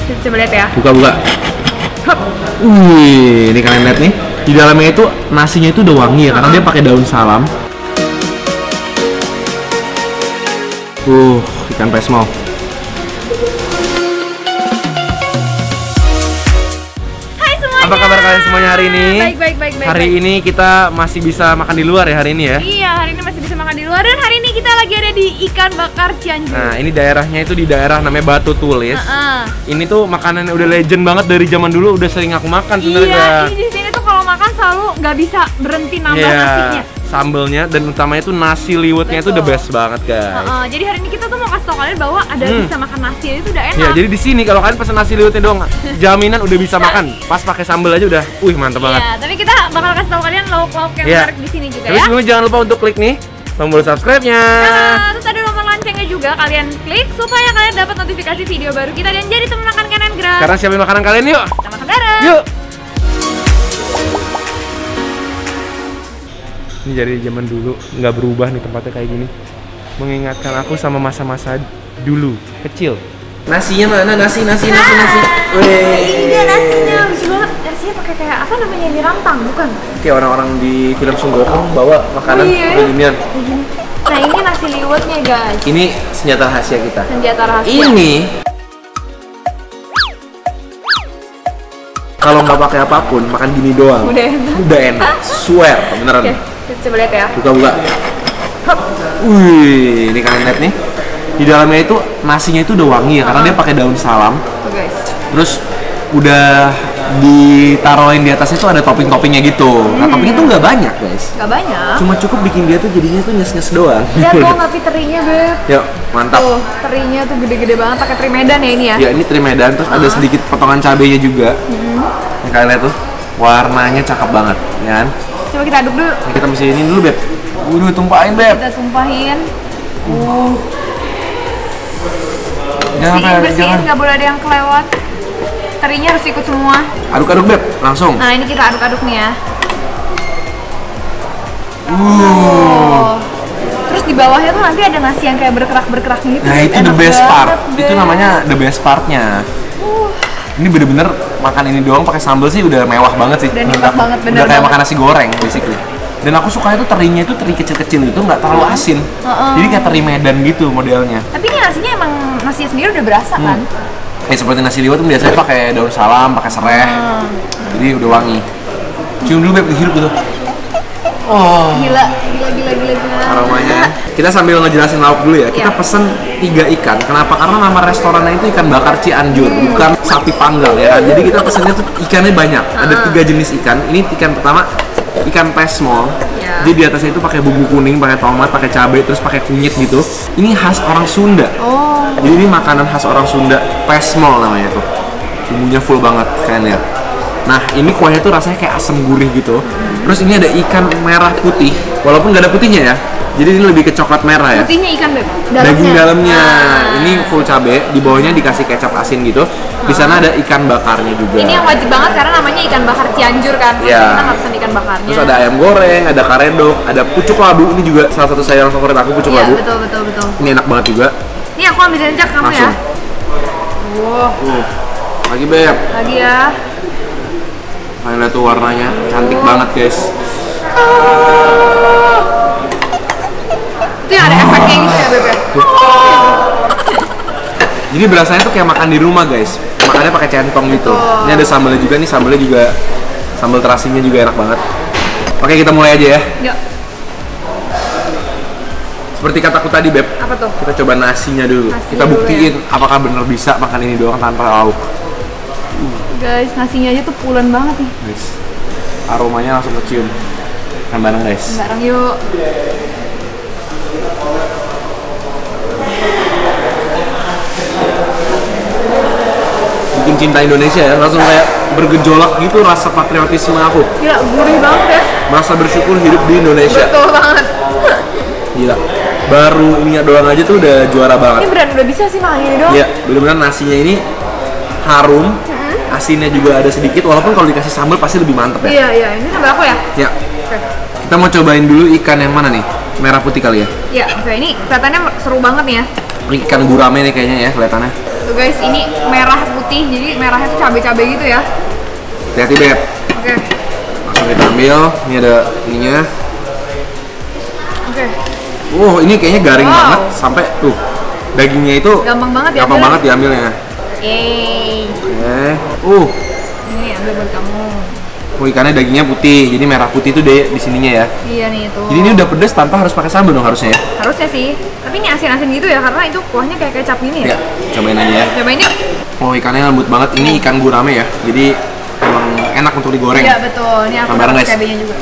Coba lihat ya. Buka. Wih, ini kalian lihat nih. Di dalamnya itu nasinya itu udah wangi ya, karena dia pakai daun salam. Ikan pesmol. Hai semuanya. Apa kabar kalian semuanya hari ini? Baik. Hari ini kita masih bisa makan di luar ya hari ini ya? Iya, hari ini masih bisa makan di luar dan hari ini kita lagi ada di Ikan Bakar Cianjur. Nah, ini daerahnya itu di daerah namanya Batu Tulis. Ini tuh makanan yang udah legend banget dari zaman dulu, udah sering aku makan sebenarnya. Iya, di sini tuh kalau makan selalu nggak bisa berhenti nambah nasinya. Sambelnya dan utamanya itu nasi liwetnya itu the best banget guys. Jadi hari ini kita tuh mau kasih tau kalian bahwa ada bisa makan nasi itu udah enak. Ya, jadi di sini kalau kalian pesen nasi liwetnya doang, jaminan udah bisa makan. Pas pakai sambel aja udah, mantep banget. Iya, tapi kita bakal kasih tau kalian lauk-lauk yang menarik di sini juga. Tapi sebelumnya jangan lupa untuk klik nih tombol subscribe-nya. Terus ada nomor loncengnya juga, kalian klik supaya kalian dapat notifikasi video baru kita dan jadi teman makan kanan gerak. Sekarang siapin makanan kalian yuk. Kita makan bareng. Yuk. Ini dari zaman dulu nggak berubah nih tempatnya kayak gini, mengingatkan aku sama masa-masa dulu kecil. Nasinya mana? Nasi. Ini nasinya lucu banget. Nasinya pakai kayak apa namanya ini, rantang bukan? Kayak orang-orang di film Sun Gokong bawa makanan beginian. Nah, ini nasi liwetnya guys. Ini senjata rahasia kita. Senjata rahasia. Ini kalau nggak pakai apapun, makan gini doang. Udah enak. Swear, beneran. Oke, coba lihat ya. Buka. Wih, ini kalian lihat nih. Di dalamnya itu nasinya itu udah wangi ya, karena dia pakai daun salam. Tuh guys. Terus udah ditaruhin di atasnya tuh ada topping-toppingnya gitu. Nah, toppingnya tuh nggak banyak guys. Nggak banyak. Cuma cukup bikin dia tuh jadinya tuh nyes-nyes doang. Lihat dong tapi terinya beb. Yuk, mantap. Tuh, terinya tuh gede-gede banget, pakai teri Medan ya ini ya. Ya, ini teri Medan, terus ada sedikit potongan cabenya juga. Yang kalian lihat tuh, warnanya cakep banget, ya kan? Coba kita aduk dulu. Nah, kita mesti ini dulu beb. Tumpahin beb. Kita tumpahin. Jangan bersihin, nggak boleh ada yang kelewat. Terinya harus ikut semua. Aduk-aduk beb, langsung. Nah, ini kita aduk-aduk nih ya. Terus di bawahnya tuh nanti ada nasi yang kayak berkerak-berkerak gitu. Nah, itu the best part. Itu namanya the best partnya. Ini bener-bener makan ini doang pakai sambal sih udah mewah banget sih. Udah nikmat banget, bener. Udah kayak makan nasi goreng basically. Dan aku sukanya tuh terinya itu teri kecil-kecil itu nggak terlalu asin. Jadi kayak teri Medan gitu modelnya. Tapi ini nasinya emang nasinya sendiri udah berasa kan? Ya seperti nasi liwet tuh biasanya pakai daun salam, pakai serai. Jadi udah wangi. Cium dulu beb, dihirup gitu. Gila. Aromanya. Kita sambil ngejelasin lauk dulu ya. Kita pesen 3 ikan. Kenapa? Karena nama restorannya itu Ikan Bakar Cianjur, bukan sapi panggang ya. Jadi kita pesennya tuh ikannya banyak. Ada 3 jenis ikan. Ini ikan pertama, ikan pesmol. Jadi di atasnya itu pakai bumbu kuning, pakai tomat, pakai cabai, terus pakai kunyit gitu. Ini khas orang Sunda. Jadi ini makanan khas orang Sunda, pesmol namanya tuh. Bumbunya full banget, kalian lihat. Nah, ini kuahnya tuh rasanya kayak asam gurih gitu. Terus ini ada ikan merah putih, walaupun nggak ada putihnya ya. Jadi ini lebih ke coklat merah ya. Putihnya ikan beb. Daging dalamnya. Ini full cabai, di bawahnya dikasih kecap asin gitu. Di sana ada ikan bakarnya juga. Ini yang wajib banget karena namanya Ikan Bakar Cianjur kan. Iya. Kita nggak pesan ikan bakarnya. Terus ada ayam goreng, ada karedok, ada pucuk labu. Ini juga salah satu sayuran favorit aku, pucuk labu. Betul. Ini enak banget juga. Ini aku ambil rencak kamu Langsung. ya. Lagi beb. Lagi ya. Kalian lihat tuh warnanya cantik banget guys. Itu yang ada efeknya gitu ya beb. Jadi berasanya tuh kayak makan di rumah guys. Makannya pakai centong gitu. Ini ada sambalnya juga nih, sambalnya juga sambal terasinya juga enak banget. Oke, kita mulai aja ya. Yuk. Seperti kataku tadi beb. Apa tuh? Kita coba nasinya dulu. Kita dulu buktiin apakah bener bisa makan ini doang tanpa lauk. Guys, nasinya aja tuh pulen banget nih. Guys, aromanya langsung kecium. Makan bareng guys. Bareng yuk. Bikin cinta Indonesia ya, langsung kayak bergejolak gitu rasa patriotisme aku. Gila, gurih banget ya. Merasa bersyukur hidup di Indonesia. Betul banget. Gila. Baru ininya doang aja tuh udah juara banget. Ini beneran udah bisa sih makan ini doang. Iya, bener-bener nasinya ini harum, asinnya juga ada sedikit, walaupun kalau dikasih sambal pasti lebih mantep ya. Iya, ini sambal aku ya? Ya. Kita mau cobain dulu ikan yang mana nih? Merah putih kali ya? Iya, oke, ini kelihatannya seru banget nih ya. Ini ikan gurame nih kayaknya ya kelihatannya. Tuh guys, ini merah putih, jadi merahnya tuh cabai-cabai gitu ya. Hati-hati Beb. Oke. Langsung kita ambil. Ini ada ininya. Oke. Ini kayaknya garing banget sampai tuh dagingnya itu gampang banget ya. Gampang banget diambilnya. Yeay. Oke. Ini ambil buat kamu. Ikannya dagingnya putih, jadi merah putih itu deh di sininya ya. Iya nih itu. Jadi ini udah pedes tanpa harus pakai sambal dong harusnya ya? Harusnya sih, tapi ini asin-asin gitu ya karena itu kuahnya kayak kecap gini ya. Ya, cobain aja ya. Cobain yuk. Ikannya lembut banget. Ini ikan gurame ya, jadi emang enak untuk digoreng. Iya betul. Ini aku pakai cabenya juga.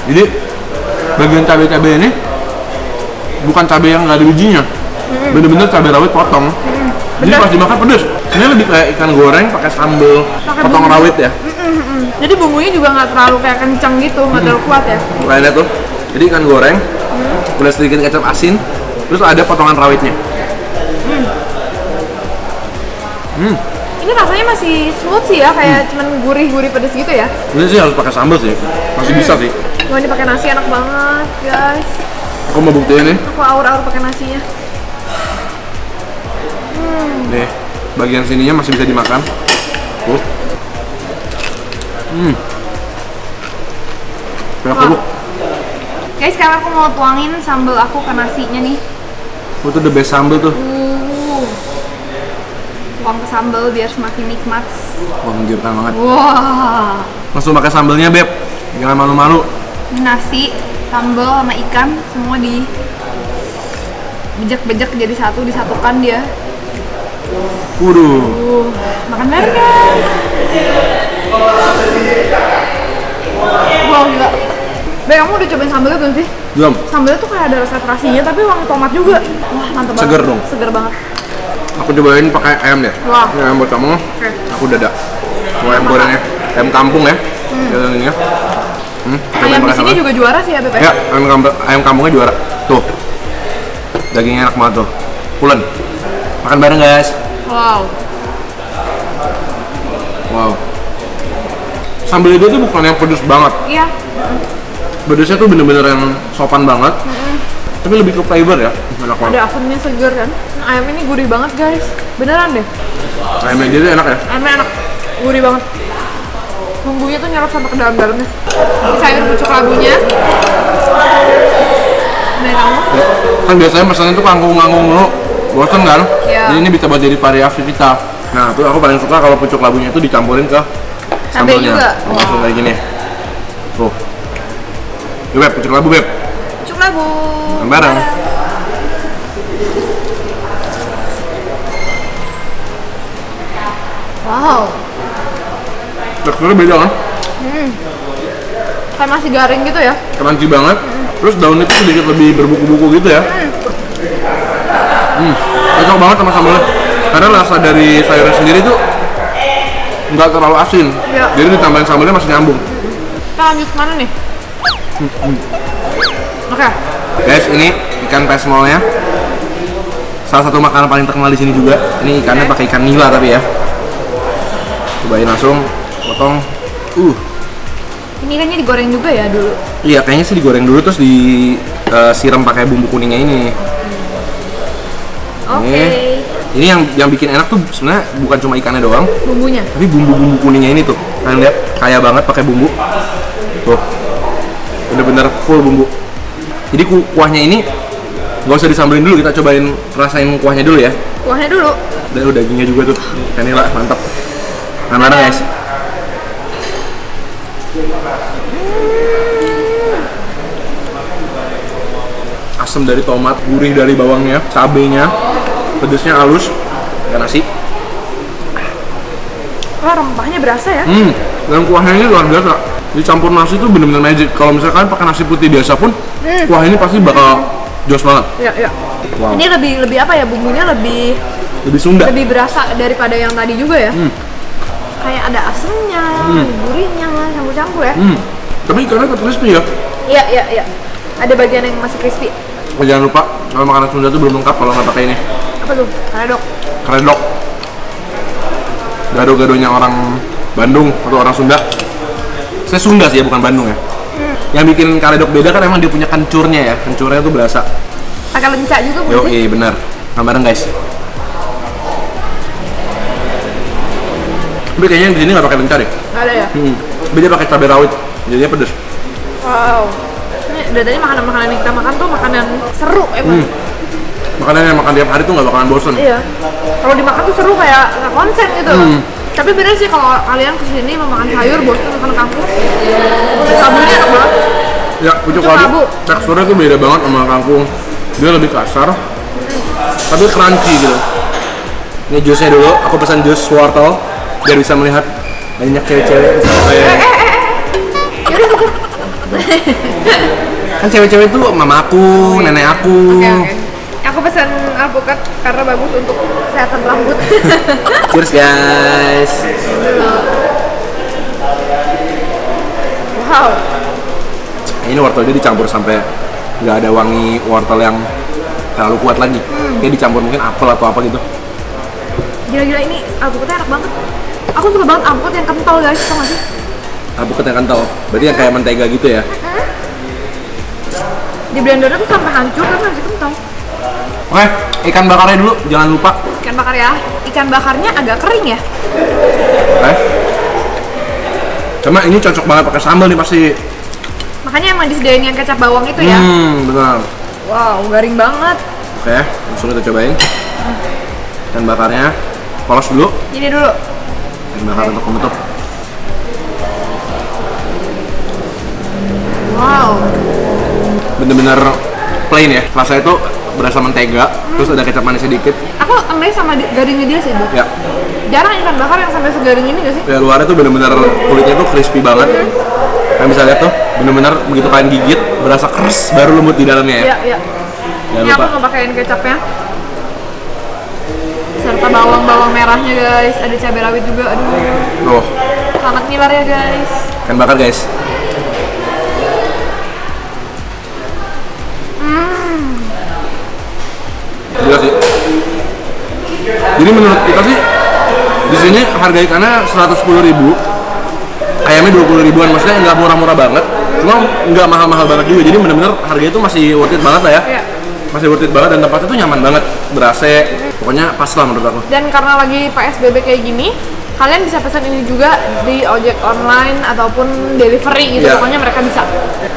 Jadi bagian cabai-cabai ini bukan cabai yang nggak ada bijinya, bener-bener cabai rawit potong. Jadi pas dimakan pedes. Ini lebih kayak ikan goreng pakai sambal potong rawit ya. Jadi bumbunya juga nggak terlalu kayak kencang gitu, nggak terlalu kuat ya. Kalian tuh, jadi ikan goreng, udah sedikit kecap asin, terus ada potongan rawitnya. Ini rasanya masih smooth sih ya, kayak cuman gurih-gurih pedes gitu ya. Ini sih harus pakai sambal sih, masih bisa sih. Wah ini pakai nasi enak banget guys. Aku mau buktiin nih. Aku aur-aur pakai nasinya. Nih, bagian sininya masih bisa dimakan. Kerupuk. Guys, sekarang aku mau tuangin sambal aku ke nasinya nih. Itu the best sambal tuh. Tuang ke sambal biar semakin nikmat. Wah, menggiurkan banget. Wah. Langsung pakai sambalnya, Beb. Jangan malu-malu. Nasi, sambal sama ikan semua di bejek-bejek jadi satu, disatukan dia. Makan bareng guys. Wow, gila. Beb, kamu udah cobain sambalnya belum sih? Belum. Sambalnya tuh kayak ada rasa terasinya tapi wangi tomat juga. Wah, mantep banget. Seger dong. Seger banget. Aku cobain pakai ayam deh. Wah. Ini ayam buat kamu. Aku dada. Ayam gorengnya. Ayam kampung ya. Ini ya. Ayam di sini juga juara sih ya, Beb. Ya, ayam kampungnya juara. Tuh. Dagingnya enak banget tuh. Pulen. Makan bareng, guys. Wow. Sambal dia tuh bukan yang pedes banget. Iya. Pedesnya tuh bener-bener yang sopan banget. Tapi lebih ke flavor ya. Enak banget. Ada asamnya seger kan. Ayam ini gurih banget, guys. Beneran deh. Ayamnya dia tuh enak ya. Ayamnya enak. Gurih banget. Bumbunya tuh nyerap sampai ke dalam-dalamnya. Ini sayur pucuk labunya. Dari kamu? Kan biasanya pesannya tuh kangkung-kangkung dulu. Bosen kan? Iya. Jadi ini bisa buat jadi variasi kita. Nah, tuh aku paling suka kalau pucuk labunya itu dicampurin ke Cabai sambalnya. juga. Langsung kayak gini. Tuh. Yuk, Beb, pucuk labu, Beb. Pucuk labu. Bareng. Wow. Teksturnya beda kan? Kayak masih garing gitu ya. Crunchy banget. Terus daunnya itu sedikit lebih berbuku-buku gitu ya. Cocok banget sama sambalnya. Karena rasa dari sayurnya sendiri tuh nggak terlalu asin. Iya. Jadi ditambahin sambalnya masih nyambung. Kita lanjut kemana nih? Oke. Guys, ini ikan pesmolnya. Salah satu makanan paling terkenal di sini juga. Ini ikannya pakai ikan nila tapi ya. Cobain langsung, potong. Ini kayaknya digoreng juga ya dulu. Iya, kayaknya sih digoreng dulu terus disiram pakai bumbu kuningnya ini. Oke. Ini yang bikin enak tuh sebenarnya bukan cuma ikannya doang, Bumbunya. tapi bumbu-bumbu kuningnya ini tuh. Kalian lihat, kaya banget pakai bumbu. Tuh. Bener-bener full bumbu. Jadi kuahnya ini nggak usah disambelin dulu, kita cobain rasain kuahnya dulu ya. Kuahnya dulu. Dan dagingnya juga tuh. Ikan nila, mantap. Mana guys? Asam dari tomat, gurih dari bawangnya, cabenya, pedesnya halus, dan nasi. Wah, rempahnya berasa ya. Dan kuahnya ini luar biasa. Dicampur nasi tuh bener-bener magic. Kalau misalkan pakai nasi putih biasa pun, kuah ini pasti bakal jos banget. Iya. Wow. Ini lebih apa ya, bumbunya lebih Sunda. lebih berasa daripada yang tadi juga ya. Kayak ada asamnya, gurihnya, campur-campur ya. Tapi ikannya tetap crispy ya. Iya. Ada bagian yang masih crispy. Jangan lupa, kalau makanan Sunda tuh belum lengkap kalau nggak pakai ini. Apa tuh? Karedok. Karedok. Gado-gadonya orang Bandung atau orang Sunda. Saya Sunda sih ya, bukan Bandung ya. Yang bikin karedok beda kan emang dia punya kencurnya ya. Kencurnya tuh berasa. Pakai lenca juga bukan Yo, sih? iya benar. Bareng guys. Tapi kayaknya di sini nggak pakai lenca deh. Nggak ada ya? Tapi dia pakai cabai rawit. Jadinya pedes. Wow. Ini dari tadi makanan-makanan yang kita makan tuh makanan seru emang. Makanan yang makan tiap hari tuh nggak bakalan bosen. Iya. Kalau dimakan tuh seru kayak nggak konsen gitu. Tapi bener sih kalau kalian kesini mau makan sayur, bosan makan kangkung. Kabunya enak banget. Ya, pucuk Pucuk kaldu kaldu. teksturnya tuh beda banget sama kangkung. Dia lebih kasar, tapi crunchy gitu. Ini jusnya dulu, aku pesan jus wortel biar bisa melihat banyak cewek-cewek. Kan cewek-cewek itu mamaku, nenek aku. Oke. Aku pesan alpukat karena bagus untuk kesehatan rambut. Cheers guys. Wow. Ini wortel dia dicampur sampai nggak ada wangi wortel yang terlalu kuat lagi. Kayak dicampur mungkin apel atau apa gitu. Gila-gila ini alpukatnya enak banget. Aku suka banget alpukat yang kental guys, tau gak sih? Alpukat yang kental, berarti yang kayak mentega gitu ya. Di blendernya tuh sampai hancur karena masih kental. Oke, ikan bakarnya dulu, jangan lupa. Ikan bakar ya. Ikan bakarnya agak kering ya. Oke. Cuma ini cocok banget pakai sambal nih pasti. Makanya emang disediain yang kecap bawang itu ya. Benar. Wow, garing banget. Oke, langsung kita cobain. Ikan bakarnya, polos dulu. Ini dulu. Ikan bakar untuk penutup. Wow. Bener-bener plain ya. Rasanya itu berasa mentega, terus ada kecap manis sedikit. Aku amazed sama garingnya dia sih, Bu. Ya. Jarang ikan bakar yang sampai segaring ini gak sih? Ya luarnya tuh bener-bener kulitnya tuh crispy banget. Kalian bisa lihat tuh, bener-bener begitu kalian gigit, berasa keras baru lembut di dalamnya ya. Iya, iya. Jangan Ini aku lupa. nggak pakein kecapnya. Serta bawang-bawang merahnya guys, ada cabai rawit juga. Aduh. Oh, Selamat ngiler ya guys. ikan bakar guys. Gila sih. Jadi menurut kita sih di sini harga ikannya 110.000, ayamnya 20 ribuan, maksudnya nggak murah-murah banget, cuma nggak mahal-mahal banget juga. Jadi bener-bener harganya itu masih worth it banget lah ya. Iya. Masih worth it banget dan tempatnya tuh nyaman banget, ber-AC, pokoknya pas lah menurut aku. Dan karena lagi PSBB kayak gini, kalian bisa pesan ini juga di ojek online ataupun delivery gitu. Iya. Pokoknya mereka bisa.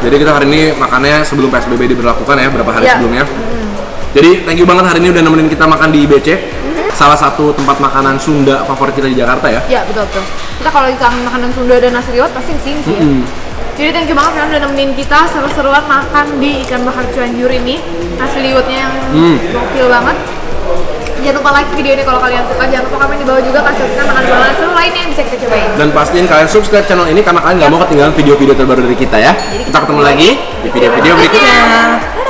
Jadi kita hari ini makannya sebelum PSBB diberlakukan ya, berapa hari Iya. sebelumnya. Jadi thank you banget hari ini udah nemenin kita makan di IBC, salah satu tempat makanan Sunda favorit kita di Jakarta ya. Iya, betul. Kita kalau kangen makanan Sunda dan nasi liwet pasti kesini sih ya. Jadi thank you banget kalian udah nemenin kita seru-seruan makan di ikan bakar Cianjur ini. Nasi liwetnya yang gokil banget. Jangan lupa like video ini kalau kalian suka. Jangan lupa komen di bawah juga kasih kita makanan seru lainnya yang bisa kita cobain. Dan pastiin kalian subscribe channel ini karena kalian nggak mau ketinggalan video-video terbaru dari kita ya. Kita ketemu lagi di video-video berikutnya.